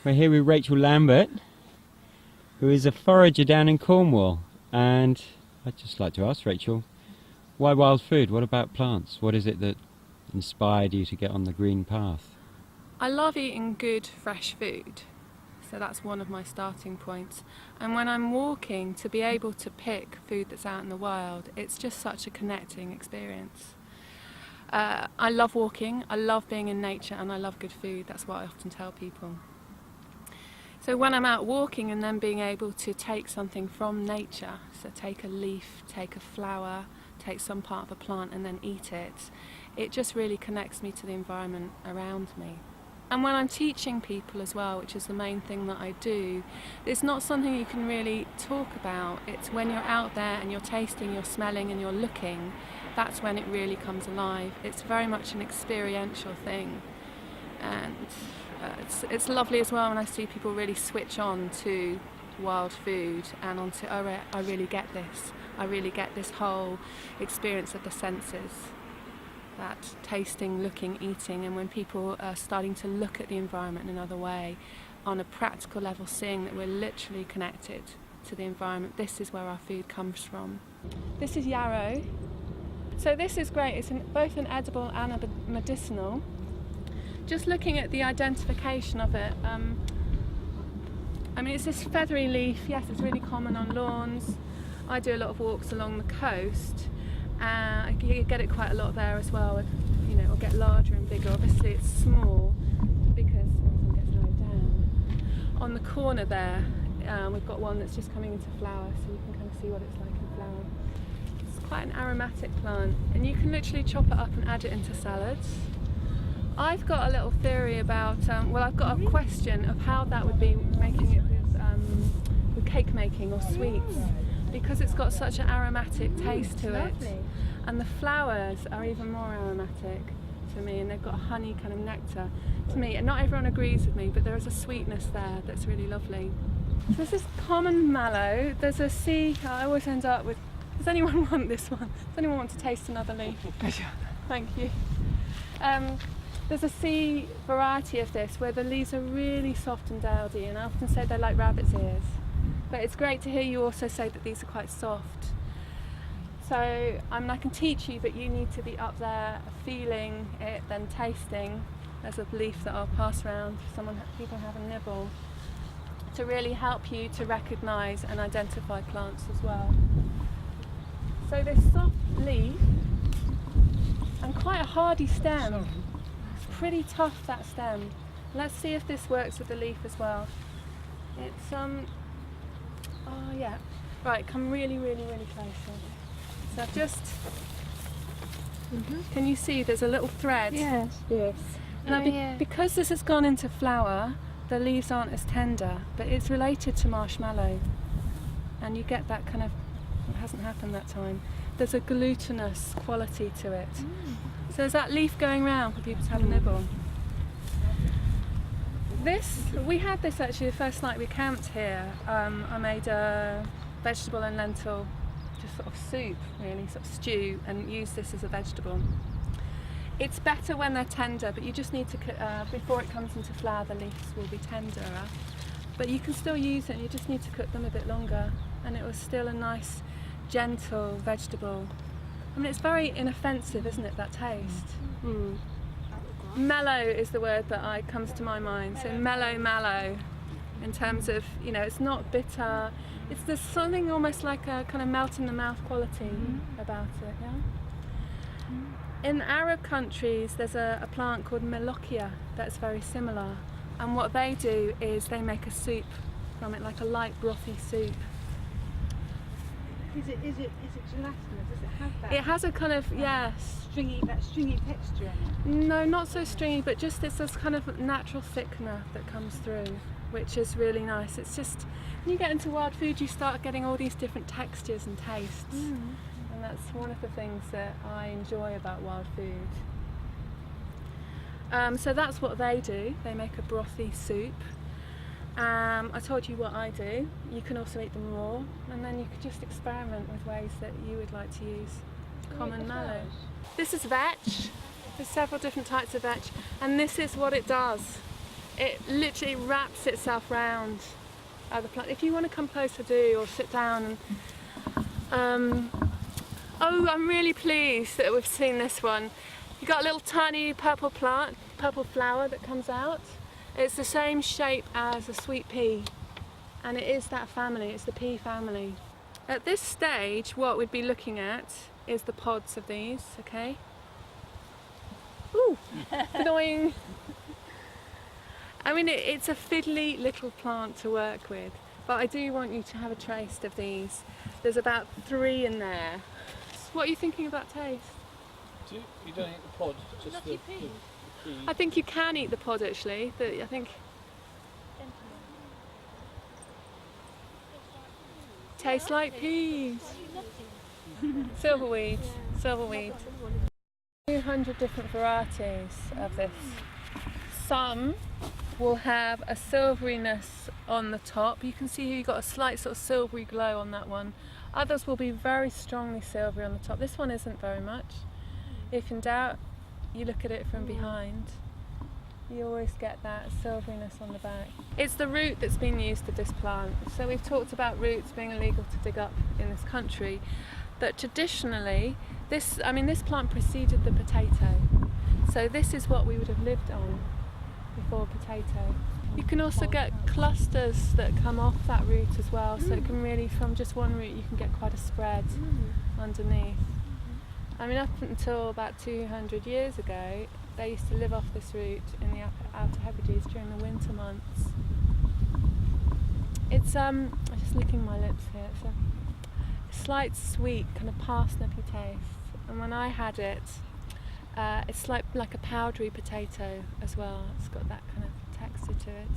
We're here with Rachel Lambert, who is a forager down in Cornwall, and I'd just like to ask Rachel, why wild food? What about plants? What is it that inspired you to get on the green path? I love eating good fresh food, so that's one of my starting points. And when I'm walking, to be able to pick food that's out in the wild, it's just such a connecting experience. I love walking, I love being in nature, and I love good food. That's what I often tell people. So when I'm out walking and then being able to take something from nature, so take a leaf, take a flower, take some part of a plant and then eat it, it just really connects me to the environment around me. And when I'm teaching people as well, which is the main thing that I do, it's not something you can really talk about. It's when you're out there and you're tasting, you're smelling and you're looking, that's when it really comes alive. It's very much an experiential thing. And it's lovely as well when I see people really switch on to wild food and onto, oh, I really get this. I really get this whole experience of the senses. That tasting, looking, eating, and when people are starting to look at the environment in another way, on a practical level, seeing that we're literally connected to the environment. This is where our food comes from. This is yarrow. So this is great. It's both an edible and a medicinal. Just looking at the identification of it, I mean, it's this feathery leaf. Yes, it's really common on lawns. I do a lot of walks along the coast. You get it quite a lot there as well. It'll get larger and bigger. Obviously, it's small because everything gets laid down. On the corner there, we've got one that's just coming into flower, so you can kind of see what it's like in flower. It's quite an aromatic plant, and you can literally chop it up and add it into salads. I've got a little theory about, I've got a question of how that would be making it with cake making or sweets, because it's got such an aromatic taste to it. And the flowers are even more aromatic to me, and they've got a honey kind of nectar to me. And not everyone agrees with me, but there is a sweetness there that's really lovely. So this is common mallow. There's a I always end up with, does anyone want this one? Does anyone want to taste another leaf? Thank you. There's a C variety of this where the leaves are really soft and dowdy, and I often say they're like rabbit's ears. But it's great to hear you also say that these are quite soft. So I can teach you, but you need to be up there feeling it, then tasting. There's a leaf that I'll pass around if people have a nibble, to really help you to recognise and identify plants as well. So this soft leaf and quite a hardy stem. Pretty tough, that stem. Let's see if this works with the leaf as well. It's oh yeah, right, come really close. So I've just, can you see there's a little thread? Yes. Now because this has gone into flower, the leaves aren't as tender, but it's related to marshmallow, and you get that kind of, it hasn't happened that time, there's a glutinous quality to it. So there's that leaf going round for people to have a nibble. We had this actually the first night we camped here. I made a vegetable and lentil, just sort of soup really, sort of stew, and used this as a vegetable. It's better when they're tender, but you just need to, before it comes into flower, the leaves will be tenderer. But you can still use it, and you just need to cook them a bit longer, and it was still a nice, gentle vegetable. I mean, it's very inoffensive, isn't it, that taste? Mellow is the word that comes to my mind. So mallow, in terms of, it's not bitter. There's something almost like a kind of melt in the mouth quality about it, yeah? In Arab countries, there's a plant called melokia that's very similar. And what they do is they make a soup from it, like a light brothy soup. Is it gelatinous? Does it have that? It has a kind of, stringy texture in it? No, not so stringy, but just it's this kind of natural thickener that comes through, which is really nice. It's just, when you get into wild food, you start getting all these different textures and tastes. And that's one of the things that I enjoy about wild food. So that's what they do. They make a brothy soup. I told you what I do. You can also eat them raw, and then you could just experiment with ways that you would like to use common mallow. This is vetch. There's several different types of vetch, and this is what it does. it literally wraps itself round the plant. If you want to come closer, do, or sit down. And oh, I'm really pleased that we've seen this one. You've got a little tiny purple plant, purple flower that comes out. It's the same shape as a sweet pea, and it is that family, it's the pea family. At this stage, what we'd be looking at is the pods of these, okay? Ooh, annoying. I mean, it's a fiddly little plant to work with, but I do want you to have a taste of these. There's about 3 in there. What are you thinking about taste? You don't eat the pod, just the pea. I think you can eat the pod actually. I think tastes like peas. Silverweed, silverweed. 200 different varieties of this. Some will have a silveryness on the top. You can see here you've got a slight sort of silvery glow on that one. Others will be very strongly silvery on the top. This one isn't very much. If in doubt, you look at it from behind. You always get that silveryness on the back. It's the root that's been used to this plant. So we've talked about roots being illegal to dig up in this country, but traditionally, this plant preceded the potato. So this is what we would have lived on before potato. You can also get clusters that come off that root as well, so it can really, from just one root, you can get quite a spread underneath. I mean, up until about 200 years ago, they used to live off this root in the Outer Hebrides during the winter months. It's, I'm just licking my lips here, it's a slight sweet, kind of parsnipy taste. And when I had it, it's like a powdery potato as well. It's got that kind of texture to it.